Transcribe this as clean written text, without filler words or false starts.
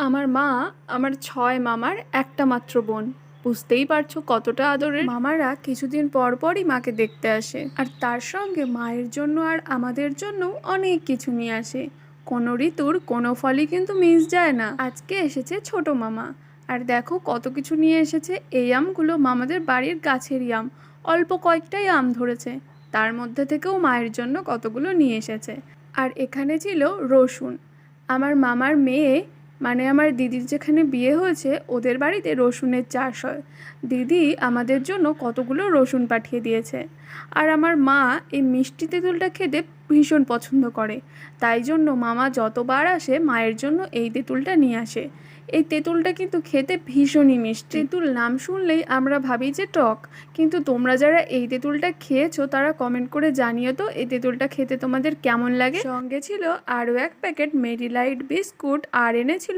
আমার মা আমার ৬ মামার একটা মাত্র বোন। বুঝতেই পারছো কতটা আদরের। মামারা কিছুদিন পর পরই মাকে দেখতে আসে, আর তার সঙ্গে মায়ের জন্য আর আমাদের জন্য অনেক কিছু নিয়ে আসে। কোনো ঋতুর কোনো ফলই কিন্তু মিস যায় না। আজকে এসেছে ছোট মামা, আর দেখো কত কিছু নিয়ে এসেছে। এই আমগুলো মামাদের বাড়ির গাছেরই আম, অল্প কয়েকটাই আম ধরেছে, তার মধ্যে থেকেও মায়ের জন্য কতগুলো নিয়ে এসেছে। আর এখানে ছিল রসুন। আমার মামার মেয়ে, মানে আমার দিদির যেখানে বিয়ে হয়েছে ওদের বাড়িতে রসুনের চাষ হয়। দিদি আমাদের জন্য কতগুলো রসুন পাঠিয়ে দিয়েছে। আর আমার মা এই মিষ্টি তেঁতুলটা খেতে ভীষণ পছন্দ করে, তাই জন্য মামা যতবার আসে মায়ের জন্য এই তেঁতুলটা নিয়ে আসে। এই তেঁতুলটা কিন্তু খেতে ভীষণই মিষ্টি। তেঁতুল নাম শুনলেই আমরা ভাবি যে টক, কিন্তু তোমরা যারা এই তেঁতুলটা খেয়েছো তারা কমেন্ট করে জানিও তো এই তেঁতুলটা খেতে তোমাদের কেমন লাগে। সঙ্গে ছিল আরও এক প্যাকেট মেরিলাইট বিস্কুট, আর এনেছিল